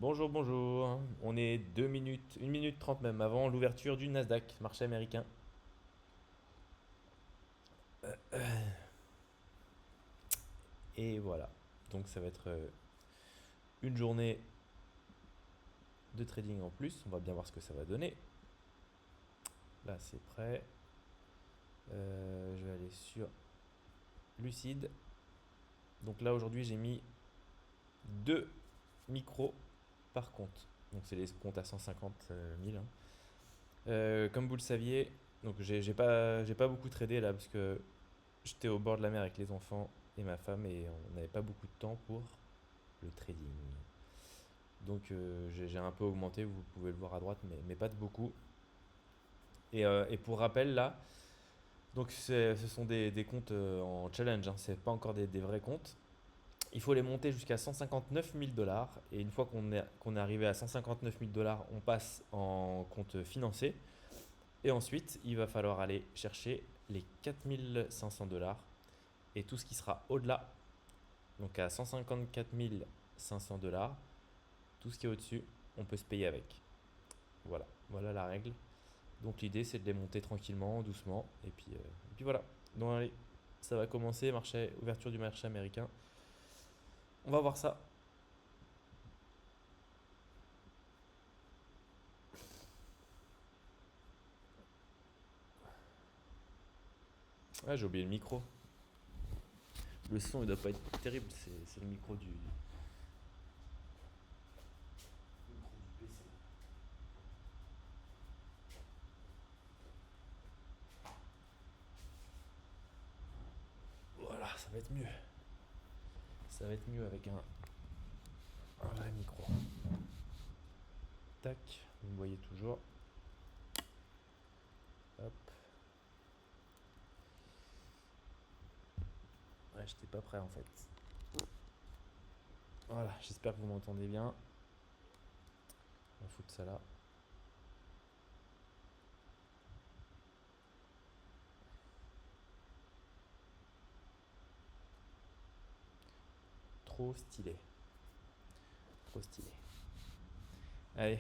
Bonjour, bonjour. On est 2 minutes, 1 minute 30 même avant l'ouverture du Nasdaq, marché américain. Et voilà. Donc ça va être une journée de trading en plus. On va bien voir ce que ça va donner. Là, c'est prêt. Je vais aller sur Lucide. Donc là, aujourd'hui, j'ai mis deux micros par compte. Donc c'est les comptes à 150 000, hein. Comme vous le saviez, donc j'ai pas beaucoup tradé là parce que j'étais au bord de la mer avec les enfants et ma femme et on n'avait pas beaucoup de temps pour le trading. Donc j'ai un peu augmenté, vous pouvez le voir à droite, mais pas de beaucoup. Et pour rappel, là, donc ce sont des comptes en challenge, hein, c'est pas encore des vrais comptes. Il faut les monter jusqu'à 159 000 dollars. Et une fois qu'on est arrivé à 159 000 dollars, on passe en compte financé. Et ensuite, il va falloir aller chercher les 4 500 dollars. Et tout ce qui sera au-delà, donc à 154 500 dollars, tout ce qui est au-dessus, on peut se payer avec. Voilà, voilà la règle. Donc l'idée, c'est de les monter tranquillement, doucement. Et puis voilà. Donc allez, ça va commencer, ouverture du marché américain. On va voir ça. Ah, j'ai oublié le micro. Le son, il doit pas être terrible. C'est le micro du PC. Voilà, ça va être mieux. Ça va être mieux avec un vrai micro. Tac, vous me voyez toujours. Hop. Ouais, j'étais pas prêt en fait. Voilà, j'espère que vous m'entendez bien. On va foutre ça là. Trop stylé. Trop stylé. Allez.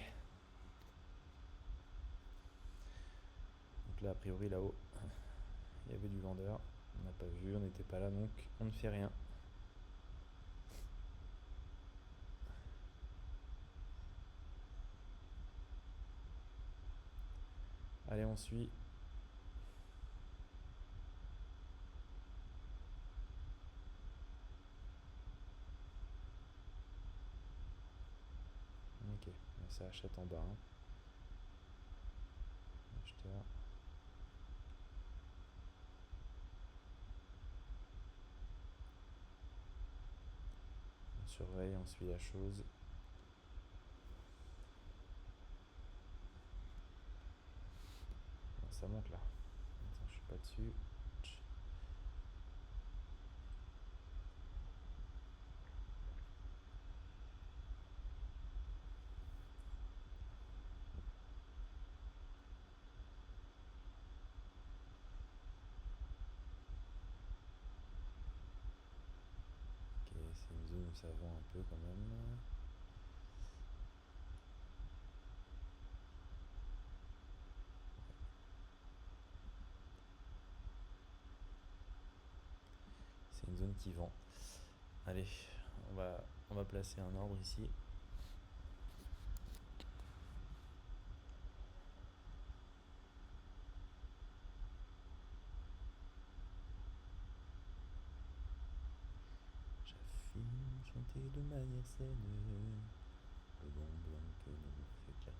Donc là, a priori, là-haut, il y avait du vendeur. On n'a pas vu, on n'était pas là, donc on ne fait rien. Allez, on suit. Ok, ça achète en bas, hein. Acheteur. On surveille, on suit la chose. Ça monte là. Attends, je suis pas dessus. Ok, c'est une zone où ça vend un peu quand même. C'est une zone qui vend. Allez, on va placer un ordre ici. J'affine chanter de manière saine le bon blanc que nous fait clair.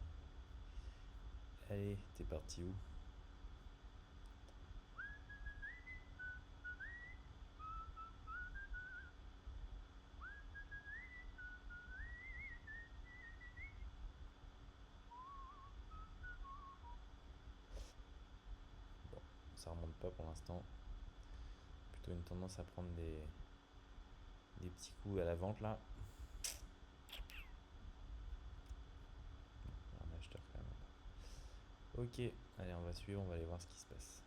Allez, t'es parti où? Bon, ça remonte pas pour l'instant. Plutôt une tendance à prendre des petits coups à la vente là. Un acheteur quand même. Ok, allez, on va suivre, on va aller voir ce qui se passe.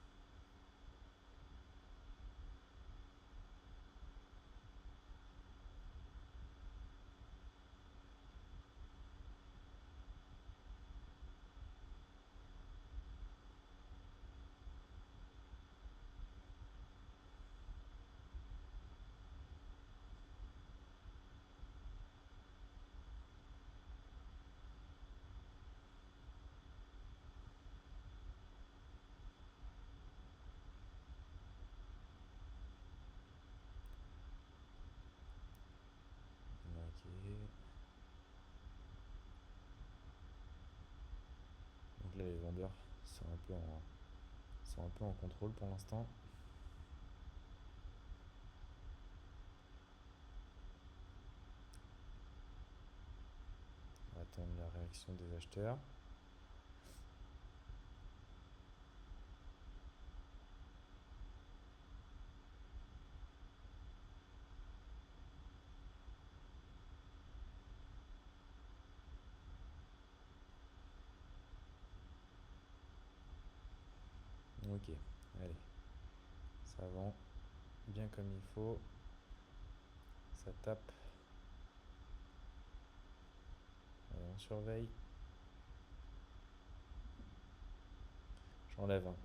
sont un peu en contrôle pour l'instant. On va attendre la réaction des acheteurs. Ok, allez, ça vend bien comme il faut, ça tape. Allez, on surveille. J'enlève, hein.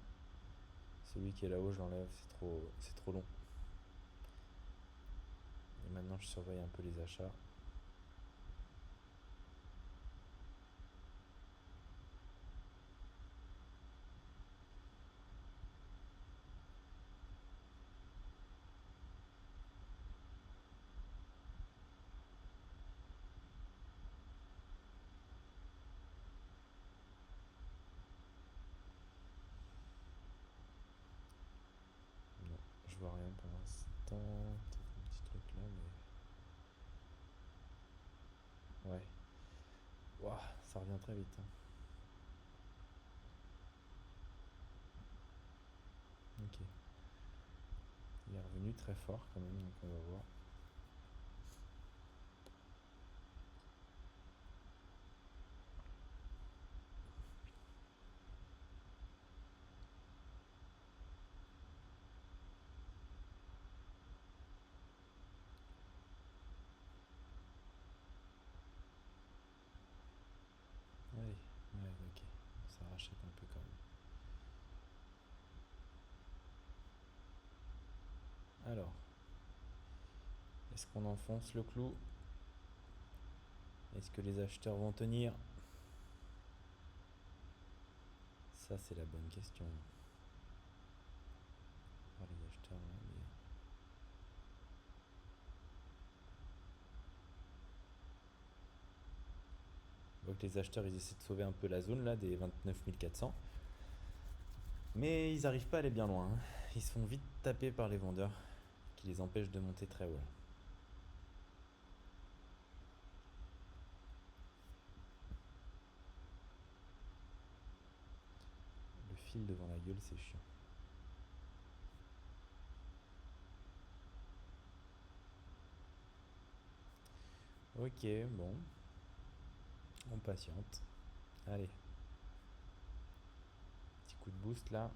Celui qui est là-haut, je l'enlève, c'est trop long. Et maintenant, je surveille un peu les achats. Non, je vois rien pour l'instant. Peut-être un petit truc là, mais... Ouais. Ouah, ça revient très vite, hein. Ok. Il est revenu très fort quand même, donc on va voir. Allez, ouais, ok. Ça rachète un peu quand même. Alors, est-ce qu'on enfonce le clou? Est-ce que les acheteurs vont tenir? Ça, c'est la bonne question. Voir les acheteurs, hein, mais... On voit que les acheteurs, ils essaient de sauver un peu la zone là des 29 400. Mais ils n'arrivent pas à aller bien loin, hein. Ils se font vite taper par les vendeurs qui les empêchent de monter très haut. Le fil devant la gueule, c'est chiant. Ok, bon. On patiente. Allez. Petit coup de boost là.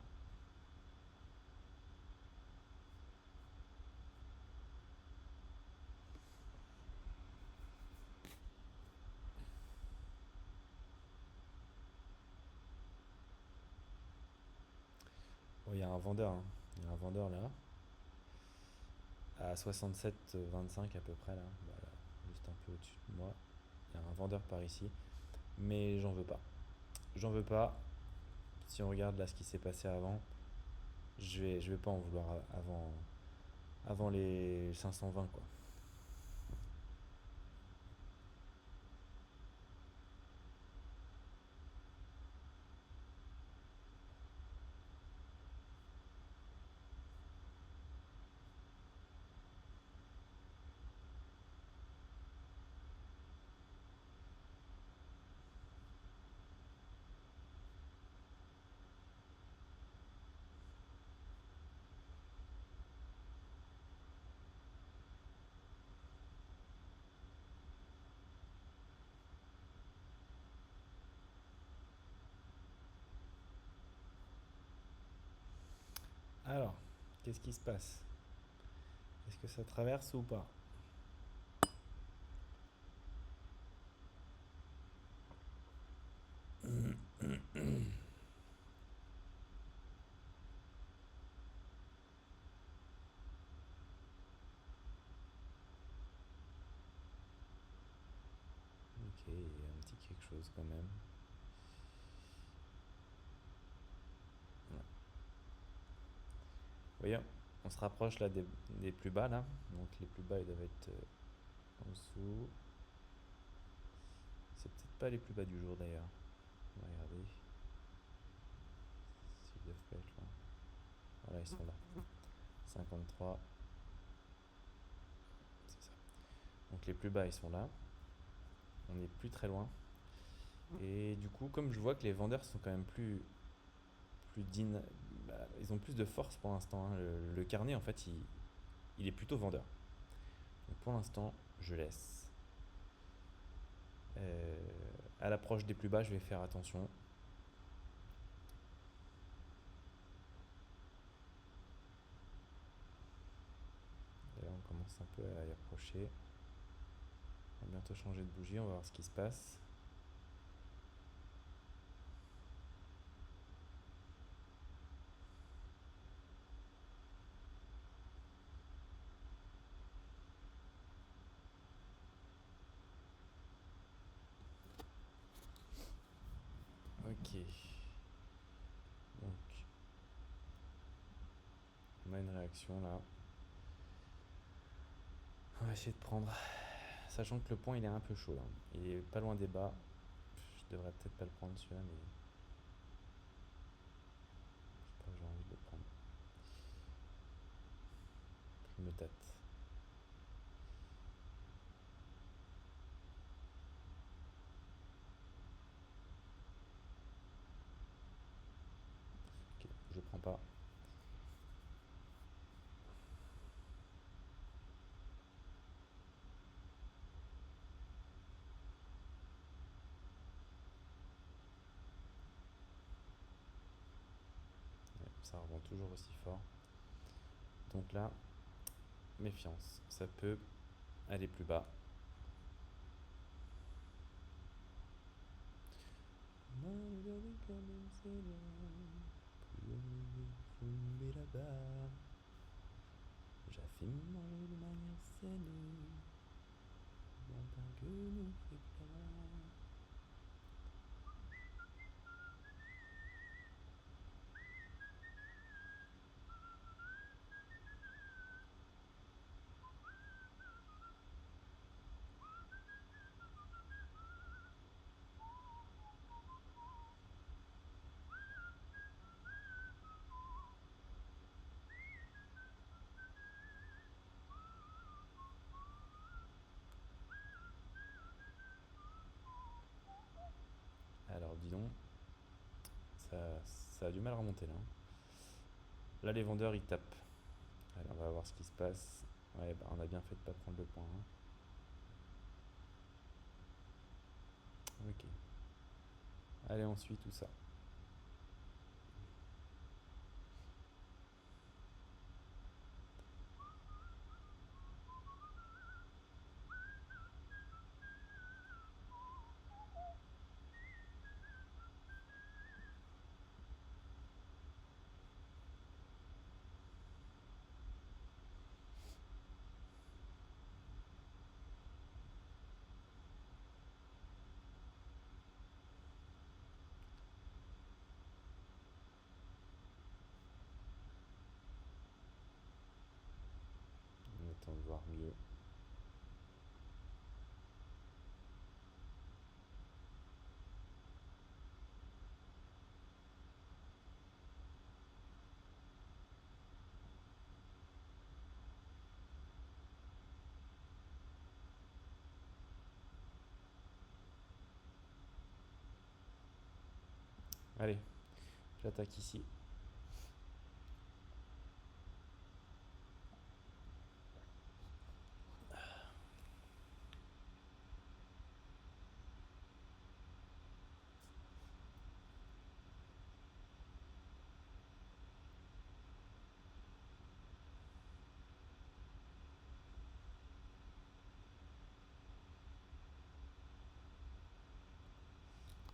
Oh, il y a un vendeur, hein. Il y a un vendeur là. À 67,25 à peu près là. Voilà. Juste un peu au-dessus de moi. Il y a un vendeur par ici. Mais j'en veux pas. J'en veux pas. Si on regarde là ce qui s'est passé avant, je vais pas en vouloir avant les 520 quoi. Alors, qu'est-ce qui se passe? Est-ce que ça traverse ou pas? Ok, il y a un petit quelque chose quand même. Ouais. Vous voyez, on se rapproche là des plus bas là. Donc les plus bas ils doivent être en dessous. C'est peut-être pas les plus bas du jour d'ailleurs. On va regarder. Voilà, ils sont là. 53. C'est ça. Donc les plus bas, ils sont là. On n'est plus très loin. Et du coup, comme je vois que les vendeurs sont quand même plus ils ont plus de force pour l'instant, hein. Le carnet, en fait, il est plutôt vendeur. Donc pour l'instant, je laisse. À l'approche des plus bas, je vais faire attention. Et là, on commence un peu à y approcher. On va bientôt changer de bougie, on va voir ce qui se passe. Ok. Donc, on a une réaction là. On va essayer de prendre. Sachant que le point il est un peu chaud là. Il est pas loin des bas. Je devrais peut-être pas le prendre celui-là, mais je sais pas, j'ai envie de le prendre. Je me tâte. Ok, je prends pas. Ouais, ça rebond toujours aussi fort. Donc là, méfiance. Ça peut aller plus bas. J'ai manger de manière saine. Bon pain que nous fait Clara. Alors dis donc, ça a du mal à remonter là. Là les vendeurs ils tapent. Allez, on va voir ce qui se passe. Ouais, bah, on a bien fait de pas prendre le point, hein. Ok. Allez, on suit tout ça. On attend de voir mieux. Allez, j'attaque ici.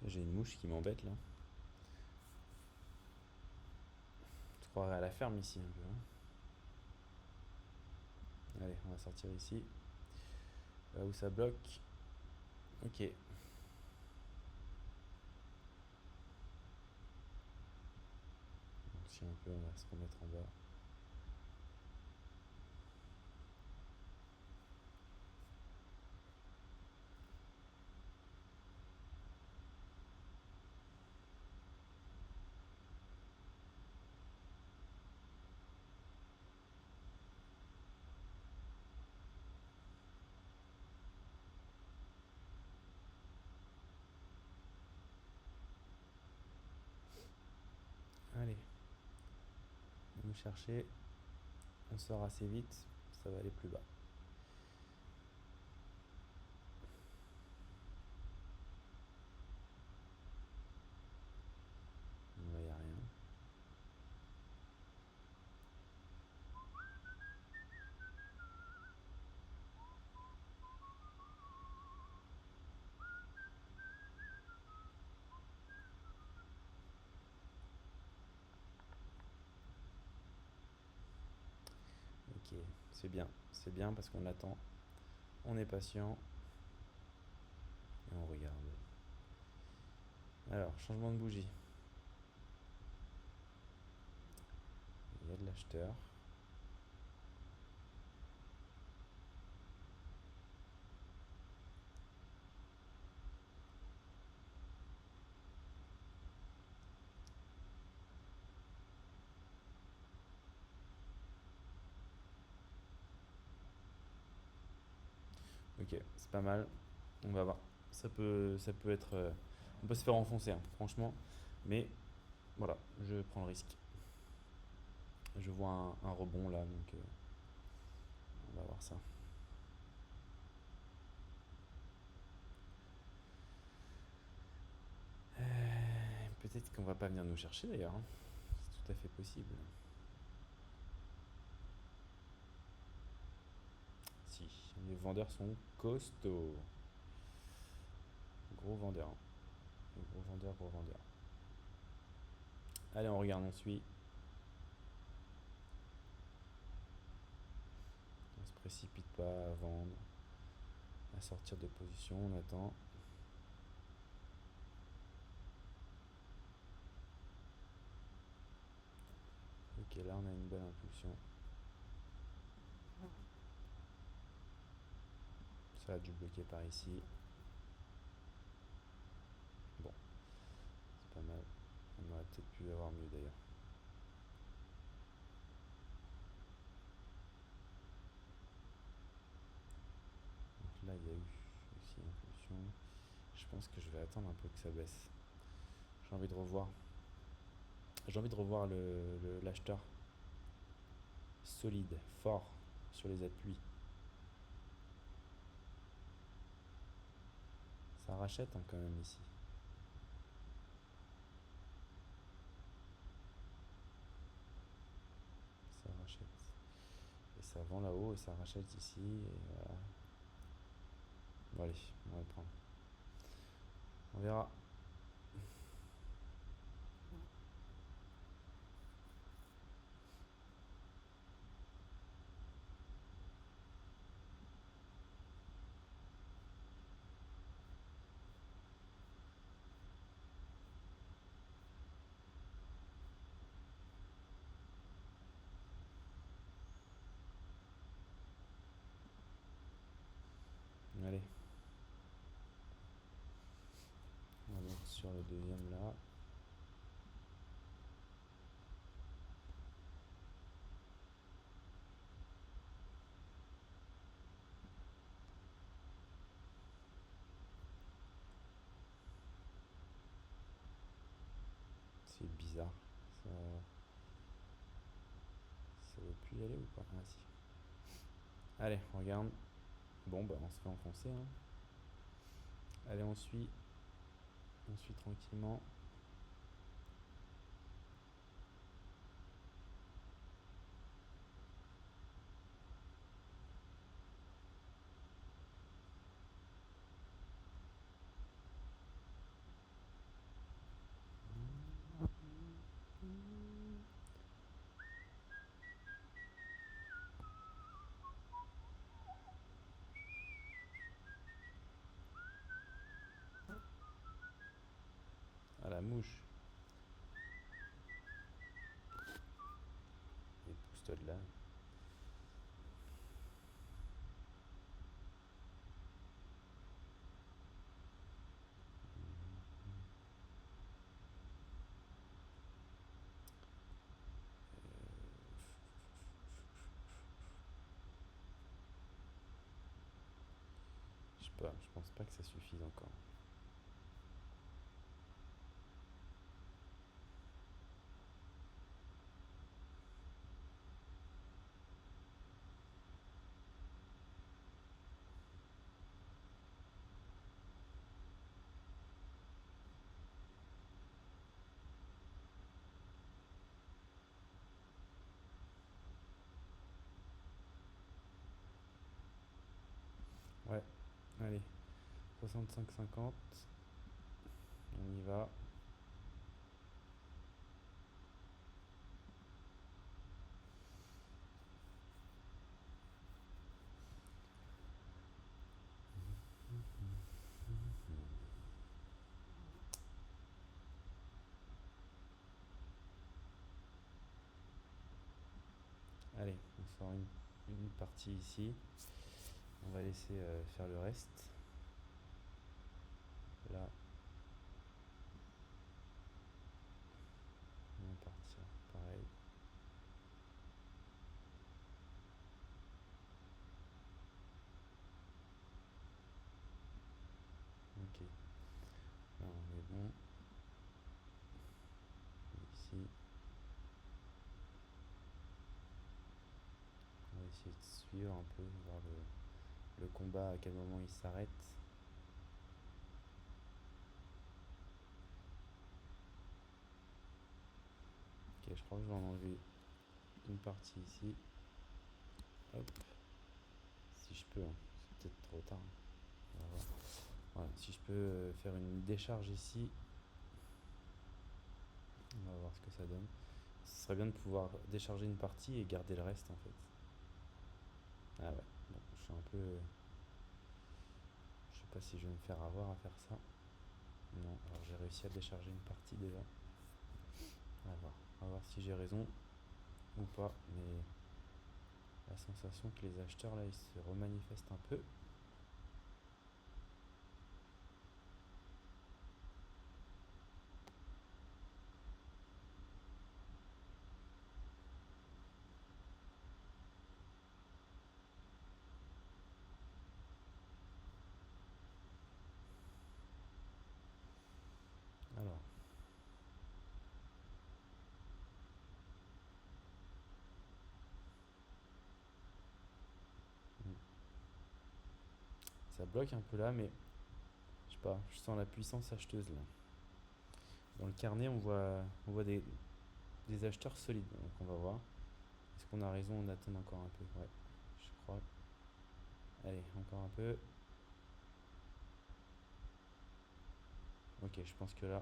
J'ai une mouche qui m'embête là. Je croirais à la ferme ici un peu, hein. Allez, on va sortir ici. Là où ça bloque. Ok. Donc si un peu, on va se remettre en bas. chercher, on sort assez vite, ça va aller plus bas. Il n'y a rien. Ok, c'est bien parce qu'on attend, on est patient et on regarde. Alors, changement de bougie. Il y a de l'acheteur. Ok, c'est pas mal. On va voir. Ça peut être. On peut se faire enfoncer, hein, franchement. Mais voilà, je prends le risque. Je vois un rebond là, donc on va voir ça. Peut-être qu'on va pas venir nous chercher d'ailleurs, hein. C'est tout à fait possible. Si, les vendeurs sont costauds. Gros vendeurs, hein. Gros vendeurs, gros vendeurs. Allez, on regarde, on suit. On se précipite pas à vendre, à sortir de position, on attend. Ok, là on a une belle impulsion. Ça a dû bloquer par ici. Bon, c'est pas mal. On aurait peut-être pu avoir mieux d'ailleurs. Donc là il y a eu aussi une impulsion. Je pense que je vais attendre un peu que ça baisse. J'ai envie de revoir. J'ai envie de revoir l'acheteur solide, fort sur les appuis. Ça rachète hein, quand même ici. Ça rachète. Et ça vend là-haut et ça rachète ici. Et voilà. Bon allez, on va le prendre. On verra. Allez. On va mettre sur le deuxième là. C'est bizarre. Ça, ça veut plus y aller ou pas? Ah si. Allez, on regarde. Bon bah on se fait enfoncer hein. Allez on suit tranquillement. À la mouche. Et pousse-toi de là. Je sais pas, je pense pas que ça suffise encore. Allez, 65-50. On y va. Allez, on sort une partie ici. On va laisser faire le reste. Là, on va partir pareil. Ok, là on est bon. Ici, on va essayer de suivre un peu, voir le combat, à quel moment il s'arrête. Ok, je crois que je vais en enlever une partie ici. Hop. Si je peux, hein. C'est peut-être trop tard. On va voir. Voilà, si je peux faire une décharge ici, on va voir ce que ça donne. Ce serait bien de pouvoir décharger une partie et garder le reste en fait. Ah ouais, bon, je suis un peu. Je sais pas si je vais me faire avoir à faire ça. Non, alors j'ai réussi à décharger une partie déjà. On va voir si j'ai raison ou pas, mais la sensation que les acheteurs là ils se remanifestent un peu. Alors, hmm, ça bloque un peu là, mais je sais pas, je sens la puissance acheteuse là. Dans le carnet, on voit des acheteurs solides, donc on va voir. Est-ce qu'on a raison? On attend encore un peu. Ouais, je crois. Allez, encore un peu. Ok, je pense que là,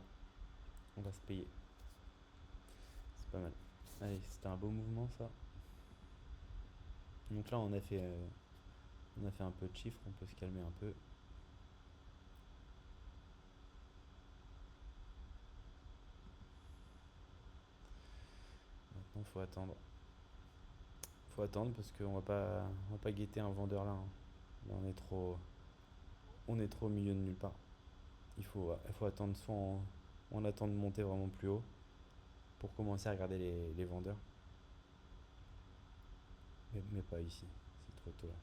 on va se payer. C'est pas mal. Allez, c'était un beau mouvement ça. Donc là, on a fait un peu de chiffres, on peut se calmer un peu. Maintenant, faut attendre. Faut attendre parce qu'on va pas guetter un vendeur là, hein. Là, on est trop au milieu de nulle part. Il faut attendre soit on attend de monter vraiment plus haut pour commencer à regarder les vendeurs, mais pas ici. C'est trop tôt là.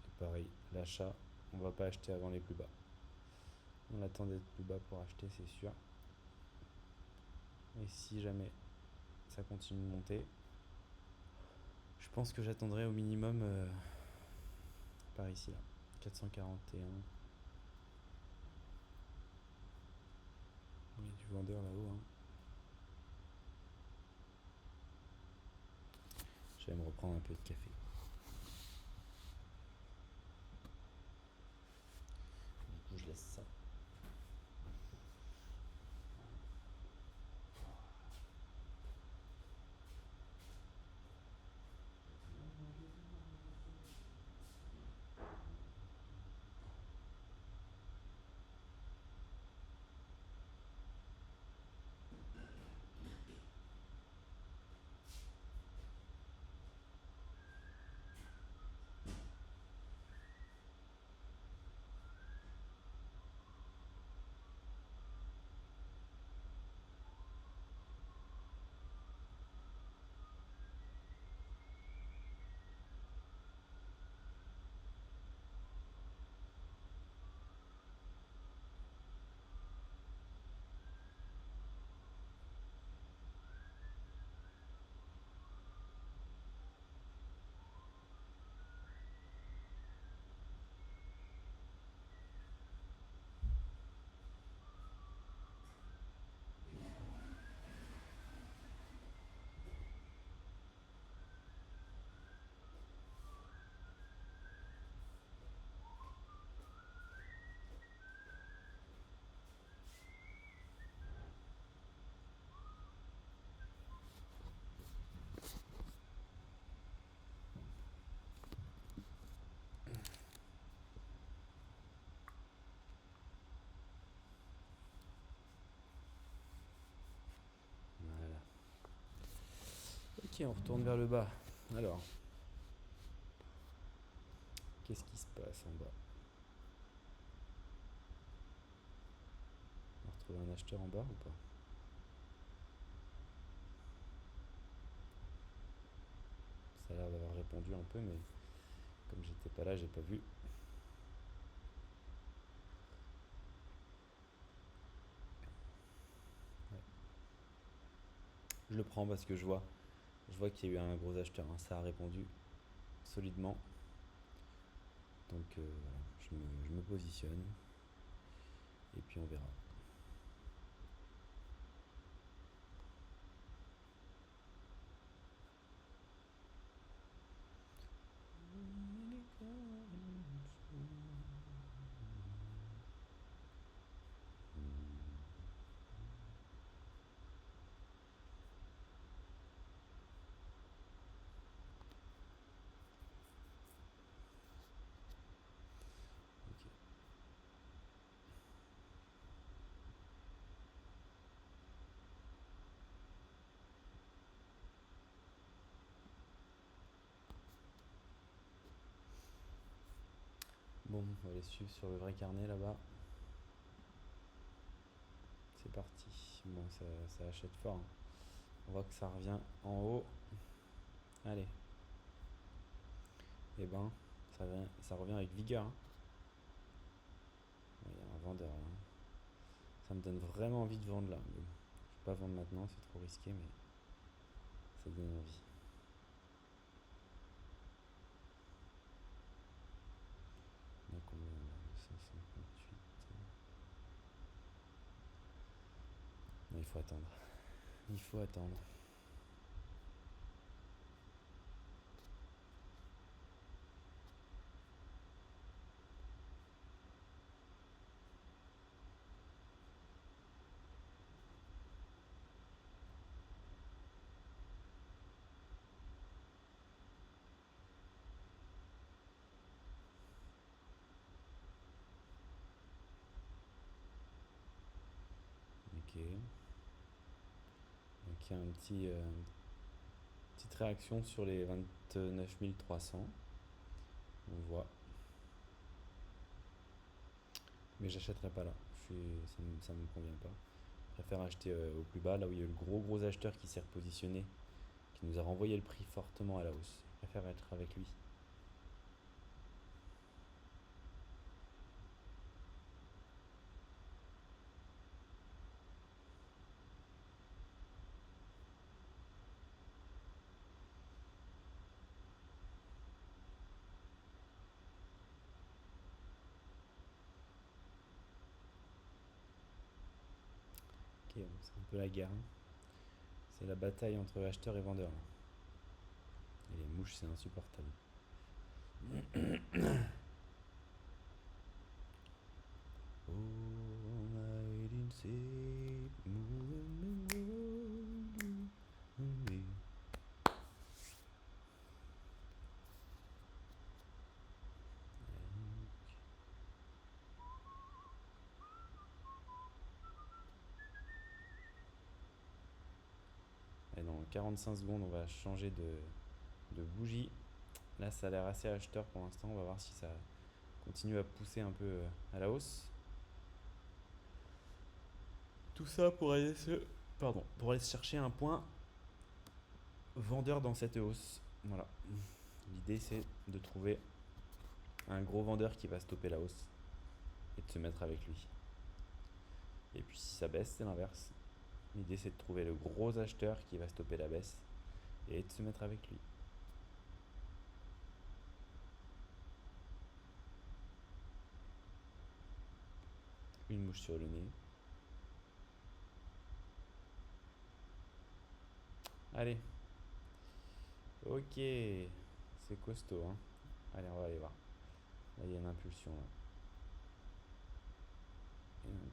Et pareil, l'achat, on va pas acheter avant les plus bas. On attend d'être plus bas pour acheter, c'est sûr. Et si jamais ça continue de monter, je pense que j'attendrai au minimum par ici là, 441. Il y a du vendeur là-haut, hein. Je vais me reprendre un peu de café. Du coup, je laisse ça. Ok, on retourne vers le bas. Alors, qu'est-ce qui se passe en bas? On va retrouver un acheteur en bas ou pas? Ça a l'air d'avoir répondu un peu, mais comme j'étais pas là, j'ai pas vu. Ouais. Je le prends parce que je vois qu'il y a eu un gros acheteur, hein. Ça a répondu solidement. Donc voilà, je me positionne et puis on verra. Ok. Bon, on va les suivre sur le vrai carnet là-bas. C'est parti. Bon, ça achète fort, hein. On voit que ça revient en haut. Allez. Et ben, ça revient avec vigueur, hein. Il y a un vendeur là, hein. Ça me donne vraiment envie de vendre là. Mais bon, je vais pas vendre maintenant, c'est trop risqué, mais ça donne envie. On a combien là? 258. Non, il faut attendre. Il faut attendre. Ok. Donc il y a petite réaction sur les 29 300. On voit. Mais j'achèterai pas là. Ça me convient pas. Je préfère acheter au plus bas, là où il y a eu le gros acheteur qui s'est repositionné, qui nous a renvoyé le prix fortement à la hausse. Je préfère être avec lui. Ok, c'est un peu la guerre, hein. C'est la bataille entre acheteurs et vendeurs. Et les mouches, c'est insupportable. All night in sea, moving the world away. Et dans 45 secondes, on va changer de bougie. Là, ça a l'air assez acheteur pour l'instant. On va voir si ça continue à pousser un peu à la hausse. Tout ça pour aller chercher un point vendeur dans cette hausse. Voilà. L'idée, c'est de trouver un gros vendeur qui va stopper la hausse et de se mettre avec lui. Et puis si ça baisse, c'est l'inverse. L'idée, c'est de trouver le gros acheteur qui va stopper la baisse et de se mettre avec lui. Une mouche sur le nez. Allez. Ok. C'est costaud, hein. Allez, on va aller voir. Là, il y a une impulsion. Là. Une impulsion.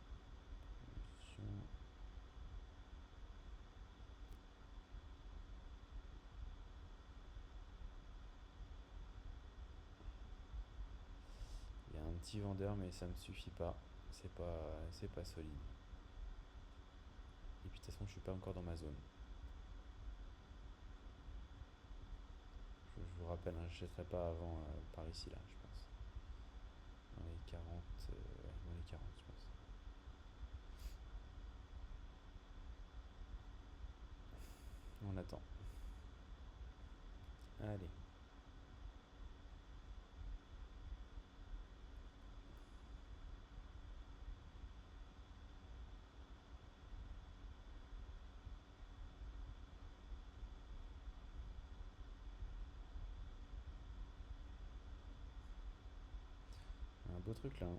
Il y a un petit vendeur, mais ça ne me suffit pas. C'est pas solide. Et puis de toute façon, je suis pas encore dans ma zone. je vous rappelle, hein, je n'achèterai pas avant par ici, là, je pense. Dans les 40, ouais, dans les 40, je pense. On attend. Allez. Un beau truc là, hein.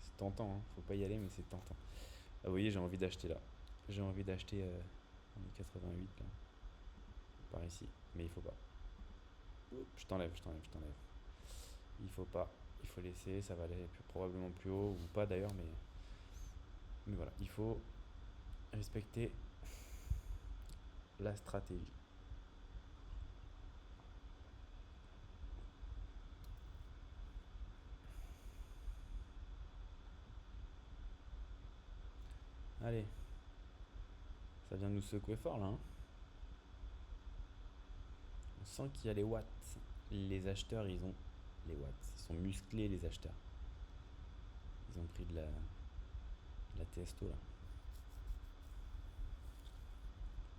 C'est tentant, hein. Faut pas y aller, mais c'est tentant. Ah, vous voyez, j'ai envie d'acheter là. J'ai envie d'acheter en 88 là, par ici. Mais il faut pas. Oups, je t'enlève, je t'enlève, je t'enlève. Il faut pas. Il faut laisser, ça va aller probablement plus haut, ou pas d'ailleurs, mais voilà. Il faut respecter la stratégie. Allez, ça vient de nous secouer fort là, hein. On sent qu'il y a les watts. Les acheteurs, ils ont les watts. Ils sont musclés, les acheteurs. Ils ont pris de la testo là.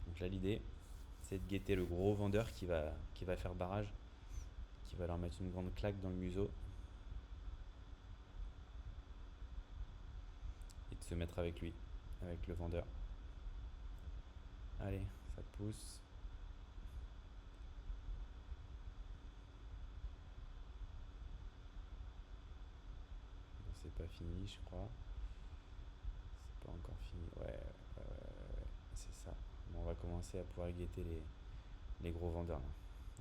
Donc là, l'idée, c'est de guetter le gros vendeur qui va faire barrage, qui va leur mettre une grande claque dans le museau et de se mettre avec lui, avec le vendeur. Allez, ça pousse. Bon, c'est pas fini, je crois. C'est pas encore fini. Ouais, c'est ça. Bon, on va commencer à pouvoir guetter les gros vendeurs là.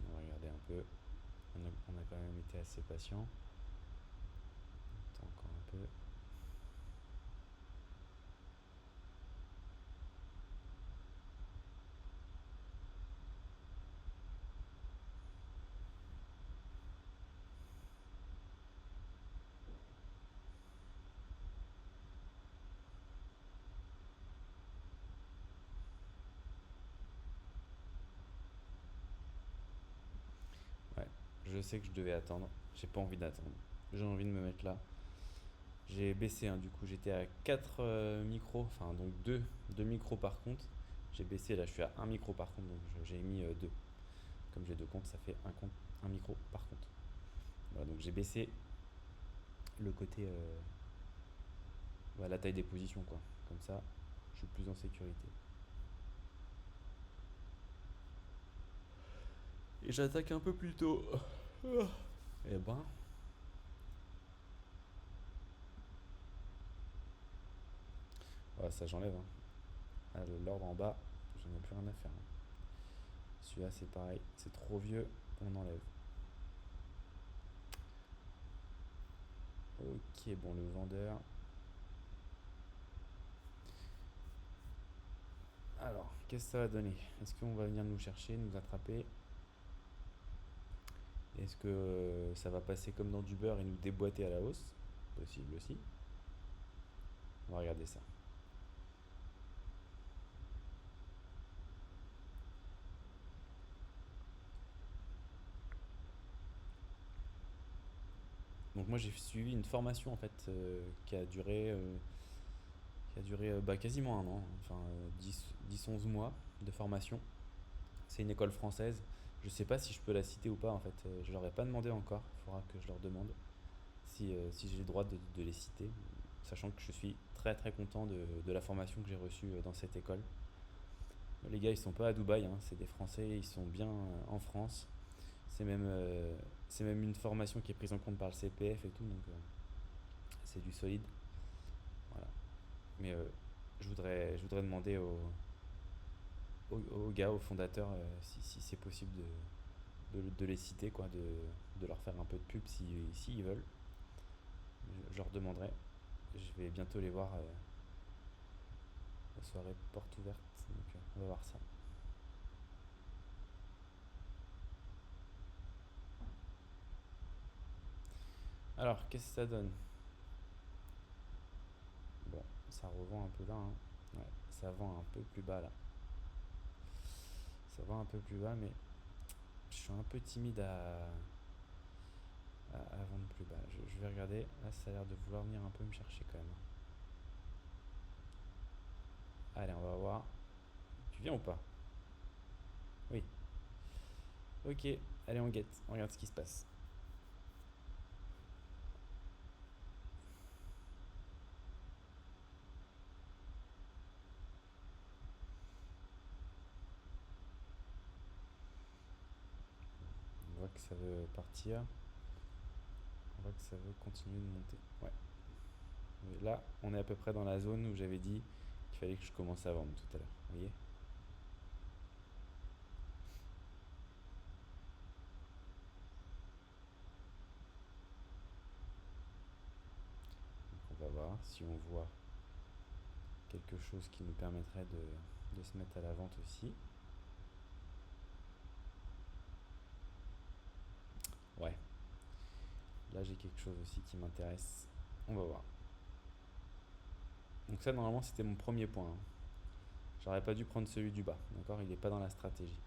On va regarder un peu. On a quand même été assez patient. Attends encore un peu. Ouais, je sais que je devais attendre. J'ai pas envie d'attendre. J'ai envie de me mettre là. J'ai baissé, hein, du coup j'étais à 4 micros, enfin donc 2 micros par compte. J'ai baissé, là je suis à un micro par compte, donc j'ai mis 2. Comme j'ai deux comptes, ça fait un micro par compte. Voilà, donc j'ai baissé le côté, la taille des positions quoi. Comme ça, je suis plus en sécurité. Et j'attaque un peu plus tôt. Et ben, voilà, ça j'enlève, hein. Ah, l'ordre en bas, j'en ai plus rien à faire, hein. Celui-là c'est pareil, c'est trop vieux, on enlève. Ok, bon, le vendeur. Alors, qu'est-ce que ça va donner? Est-ce qu'on va venir nous chercher, nous attraper? Est-ce que ça va passer comme dans du beurre et nous déboîter à la hausse? Possible aussi. On va regarder ça. Donc moi j'ai suivi une formation en fait qui a duré quasiment un an, enfin 10-11 mois de formation. C'est une école française. Je sais pas si je peux la citer ou pas en fait. Je leur ai pas demandé encore. Il faudra que je leur demande si j'ai le droit de les citer. Sachant que je suis très très content de la formation que j'ai reçue dans cette école. Les gars ils sont pas à Dubaï, hein, c'est des Français, ils sont bien en France. C'est même, euh, c'est même une formation qui est prise en compte par le CPF et tout, donc c'est du solide. Voilà. Mais je voudrais demander aux gars, aux fondateurs, si c'est possible de les citer, quoi, de leur faire un peu de pub si ils veulent. Je leur demanderai. Je vais bientôt les voir la soirée porte ouverte, donc on va voir ça. Alors, qu'est-ce que ça donne? Bon, ça revend un peu là, hein. Ouais, ça vend un peu plus bas là. Ça vend un peu plus bas, mais Je suis un peu timide à vendre plus bas. Je vais regarder. Là, ça a l'air de vouloir venir un peu me chercher quand même. Allez, on va voir. Tu viens ou pas? Oui. Ok, allez, on guette. On regarde ce qui se passe. On voit que ça veut partir. On voit que ça veut continuer de monter. Ouais. Mais là, on est à peu près dans la zone où j'avais dit qu'il fallait que je commence à vendre tout à l'heure. Vous voyez? Donc on va voir si on voit quelque chose qui nous permettrait de se mettre à la vente aussi. Ouais. Là, j'ai quelque chose aussi qui m'intéresse. On va voir. Donc ça, normalement, c'était mon premier point, hein. J'aurais pas dû prendre celui du bas, d'accord? Il n'est pas dans la stratégie.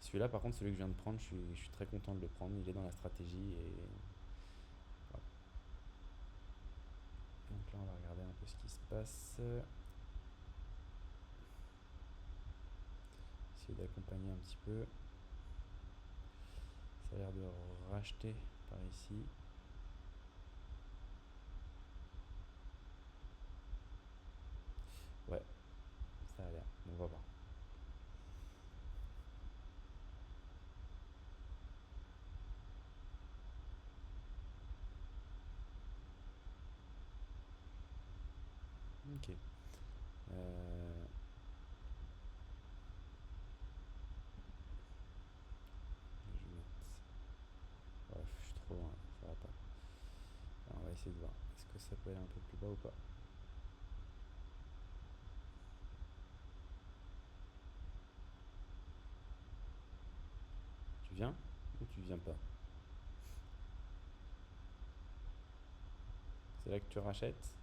Celui-là, par contre, celui que je viens de prendre, je suis très content de le prendre. Il est dans la stratégie et voilà. Donc là, on va regarder un peu ce qui se passe. Essayer d'accompagner un petit peu. Ça a l'air de racheter par ici. Ouais, ça a l'air. On va voir. Ok. Je vais mettre. Ouais, je suis trop loin, ça va pas. Alors, on va essayer de voir. Est-ce que ça peut aller un peu plus bas ou pas? Tu viens ou tu viens pas? C'est là que tu rachètes?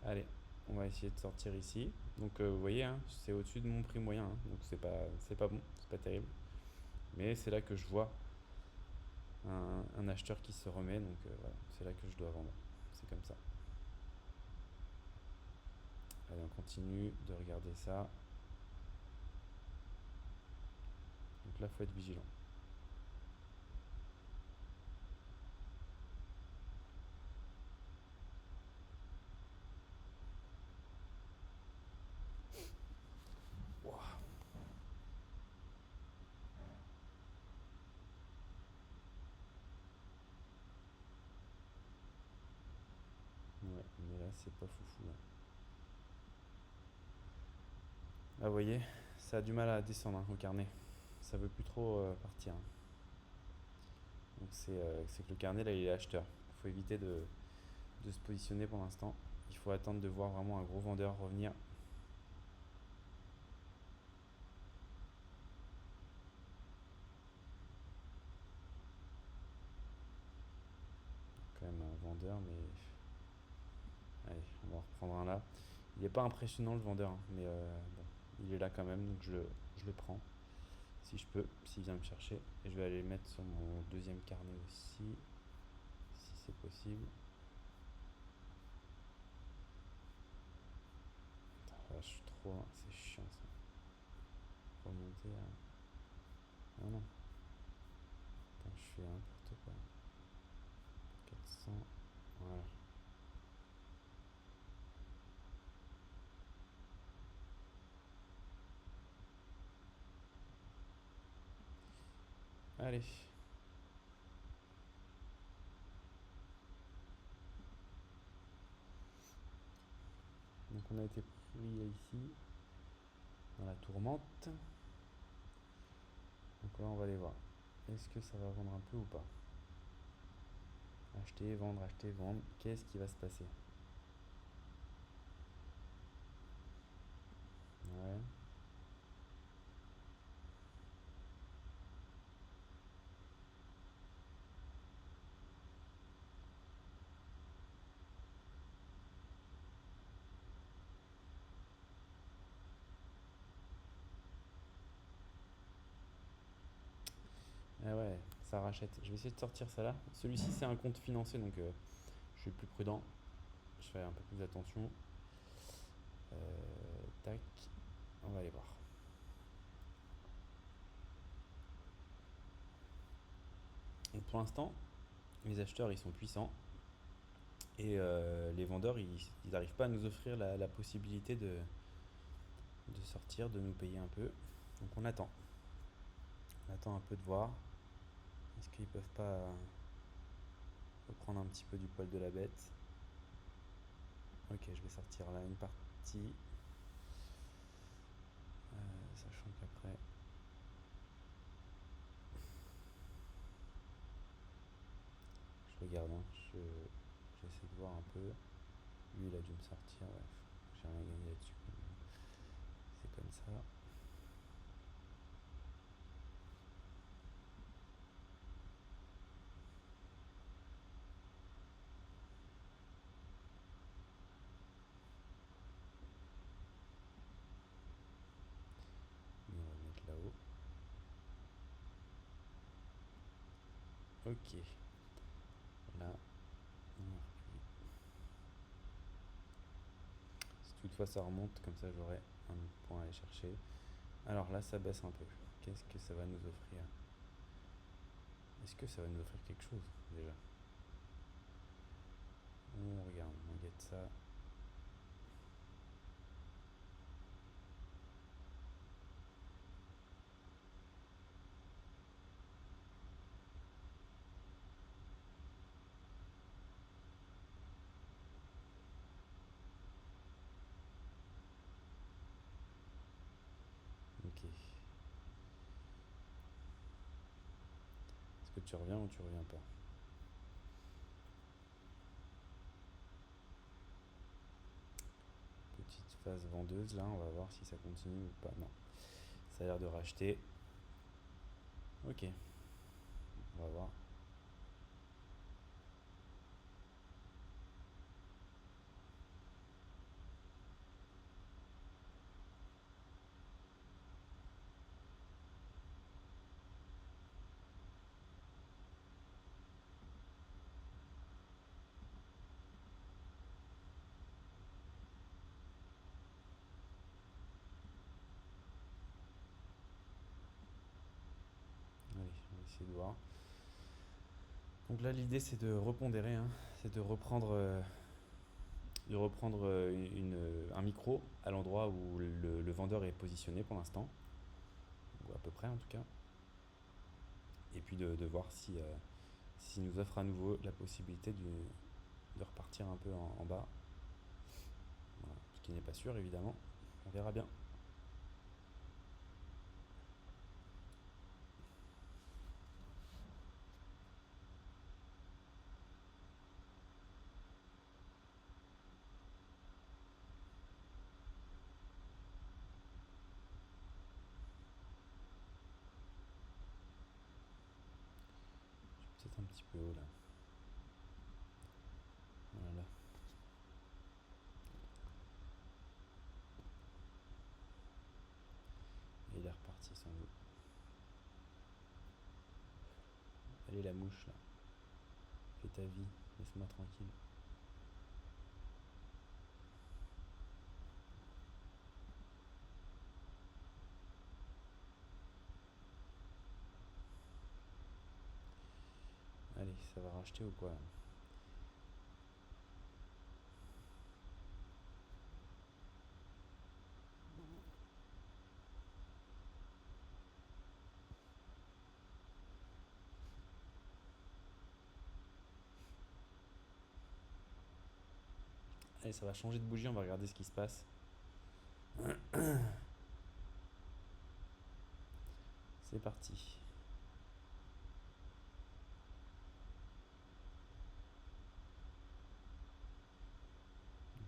Allez, on va essayer de sortir ici. Donc vous voyez, hein, c'est au-dessus de mon prix moyen, hein, donc c'est pas bon, c'est pas terrible. Mais c'est là que je vois un acheteur qui se remet, donc voilà, c'est là que je dois vendre. C'est comme ça. Allez, on continue de regarder ça. Donc là, faut être vigilant. Ouah. Ouais, mais là, c'est pas foufou, là. Là, vous voyez, ça a du mal à descendre, hein, au carnet. Ça veut plus trop partir, hein. Donc c'est que le carnet, là, il est acheteur. Il faut éviter de se positionner pour l'instant. Il faut attendre de voir vraiment un gros vendeur revenir. Quand même un vendeur, mais allez, on va en reprendre un là. Il n'est pas impressionnant le vendeur, hein, mais bon, il est là quand même, donc je le prends. Si je peux, s'il vient me chercher. Et je vais aller le mettre sur mon deuxième carnet aussi, si c'est possible. Ah, je suis trop loin, c'est chiant ça. Faut remonter à. Ah non, attends, je fais n'importe quoi. 400, voilà. Allez. Donc on a été pris ici, dans la tourmente. Donc là on va aller voir. Est-ce que ça va vendre un peu ou pas? Acheter, vendre, acheter, vendre. Qu'est-ce qui va se passer? Ouais. ça rachète. Je vais essayer de sortir ça là. Celui-ci, c'est un compte financé, donc je suis plus prudent. Je fais un peu plus attention. Tac, on va aller voir. Donc pour l'instant, les acheteurs ils sont puissants et les vendeurs ils n'arrivent pas à nous offrir la possibilité de sortir, de nous payer un peu. Donc on attend. On attend un peu de voir. Est-ce qu'ils peuvent pas reprendre un petit peu du poil de la bête? Ok, je vais sortir là une partie. Sachant qu'après. Je regarde, hein, j'essaie de voir un peu. Lui il a dû me sortir, ouais. J'ai rien gagné là-dessus. C'est comme ça. On va mettre là-haut. Ok. Là, on a repris. Si toutefois ça remonte, comme ça j'aurai un point à aller chercher. Alors là, ça baisse un peu. Qu'est-ce que ça va nous offrir? Est-ce que ça va nous offrir quelque chose déjà? On regarde, on guette ça. Ok. Est-ce que tu reviens ou tu reviens pas? Petite phase vendeuse là, on va voir si ça continue ou pas. Non. Ça a l'air de racheter. Ok. On va voir. Allez, on va essayer de voir. Donc là, l'idée c'est de repondérer, hein. C'est de reprendre, un micro à l'endroit où le vendeur est positionné pour l'instant, ou à peu près en tout cas. Et puis de voir s'il nous offre à nouveau la possibilité de repartir un peu en bas. Voilà. Ce qui n'est pas sûr évidemment. On verra bien. Je suis peut-être un petit peu haut là. Voilà. Et il est reparti sans doute. Allez la mouche là. Fais ta vie. Laisse-moi tranquille. Allez, ça va racheter ou quoi? Allez, ça va changer de bougie, on va regarder ce qui se passe. C'est parti.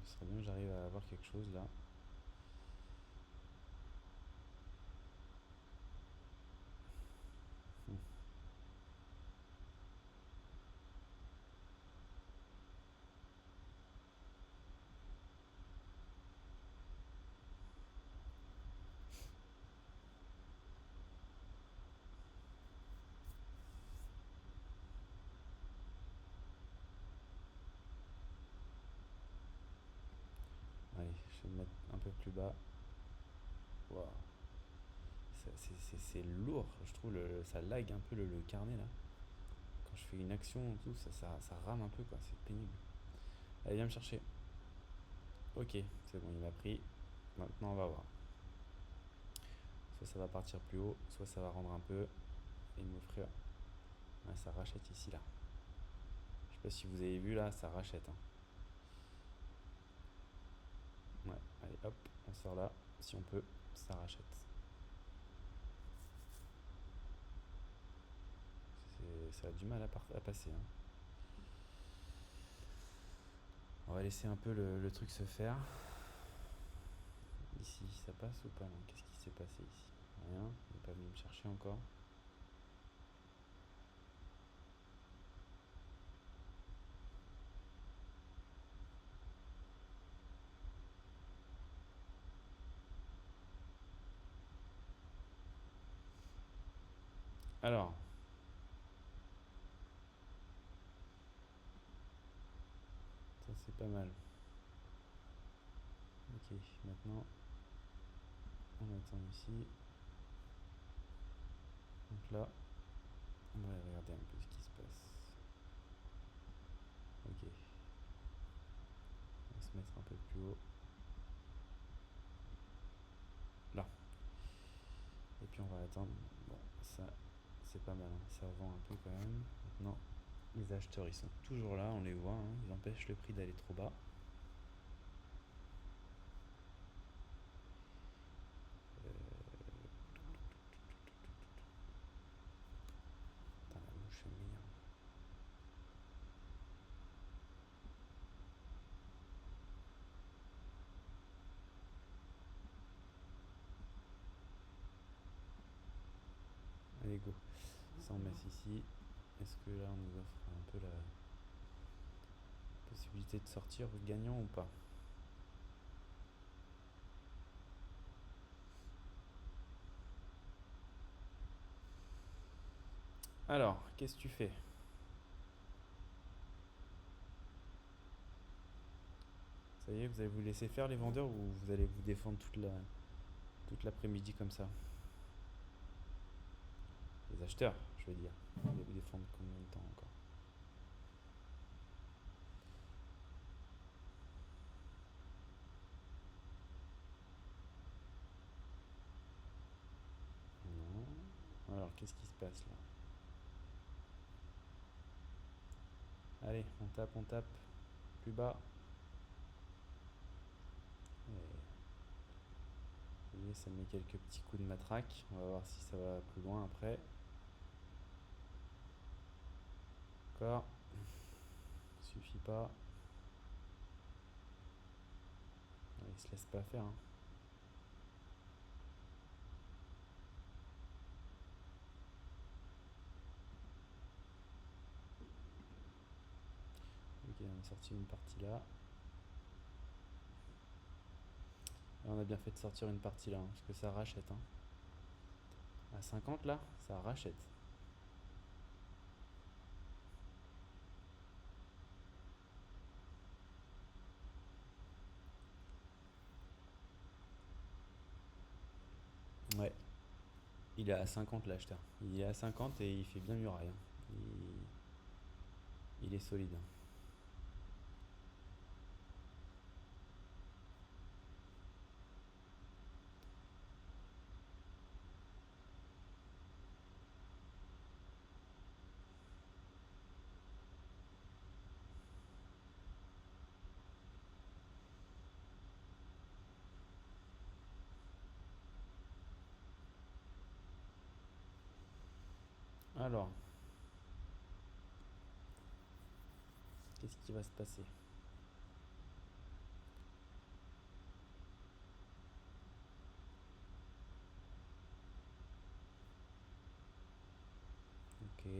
Ce serait bien que j'arrive à avoir quelque chose là. vais le mettre un peu plus bas. Wow. C'est lourd, je trouve, ça lag un peu le carnet là. Quand je fais une action, tout, ça rame un peu, quoi, c'est pénible. Allez, viens me chercher. Ok, c'est bon, il m'a pris. Maintenant, on va voir. Soit ça va partir plus haut, soit ça va rendre un peu et m'offrir. Ouais, ça rachète ici, là. Je sais pas si vous avez vu, là, ça rachète. Hein. Ouais, allez, hop, on sort là. Si on peut, ça rachète. Ça a du mal à passer. Hein. On va laisser un peu le truc se faire. Ici, ça passe ou pas? Non, qu'est-ce qui s'est passé ici? Rien, il n'est pas venu me chercher encore. Alors, ça c'est pas mal. Ok, maintenant, on attend ici. Donc là, on va regarder un peu ce qui se passe. Ok. On va se mettre un peu plus haut. Là. Et puis on va attendre. Bon, ça, c'est pas mal. Hein. Ça vend un peu quand même. Maintenant, les acheteurs, ils sont toujours là. On les voit. Hein. Ils empêchent le prix d'aller trop bas. Putain, la mouche est meilleure. Allez, go. Ça, on met ici. Est-ce que là, on nous offre un peu la possibilité de sortir gagnant ou pas? Alors, qu'est-ce que tu fais? Ça y est, vous allez vous laisser faire les vendeurs ou vous allez vous défendre toute l'après-midi comme ça? Les acheteurs, je veux dire. Vous allez vous défendre combien de temps encore? Non. Alors, qu'est-ce qui se passe là? Allez, on tape. Plus bas. Et vous voyez, ça met quelques petits coups de matraque. On va voir si ça va plus loin après. Encore. Suffit pas. Il se laisse pas faire. Hein. Ok, on a sorti une partie là. Et on a bien fait de sortir une partie là, hein, parce que ça rachète. Hein. À 50 là, ça rachète. Ouais. Il est à 50 l'acheteur. Il est à 50 et il fait bien muraille. Hein. Il est solide. Hein. Alors, qu'est-ce qui va se passer? Ok,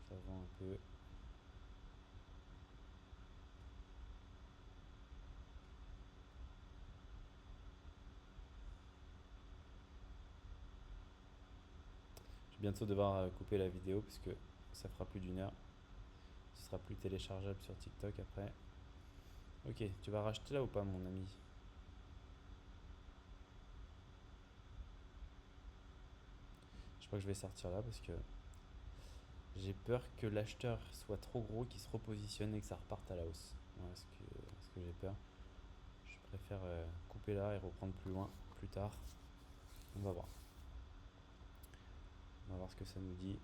ça vend un peu. Je vais bientôt devoir couper la vidéo puisque ça fera plus d'1 heure. Ce sera plus téléchargeable sur TikTok après. Ok, tu vas racheter là ou pas mon ami? crois que je vais sortir là parce que j'ai peur que l'acheteur soit trop gros, qu'il se repositionne et que ça reparte à la hausse. Voilà ce que j'ai peur. Je préfère couper là et reprendre plus loin, plus tard. On va voir. On va voir ce que ça nous dit.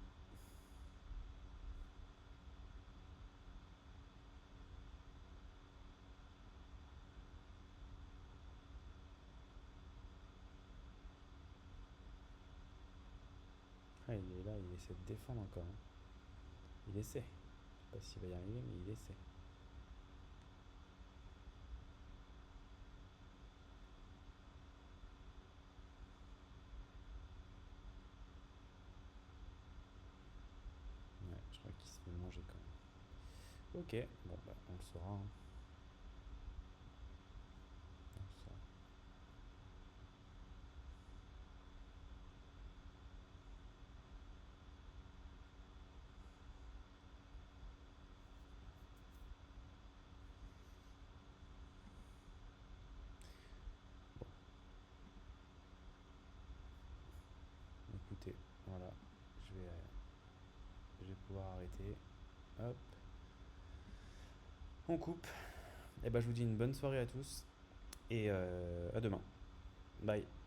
Ah, il est là, il essaie de défendre encore, hein. Il essaie. Je sais pas s'il va y arriver, mais il essaie. Ouais, je crois qu'il se fait manger quand même. Ok, bon bah on le saura, hein. On le saura. Écoutez, voilà, je vais pouvoir arrêter. Hop, on coupe. Et bah je vous dis une bonne soirée à tous et à demain. Bye.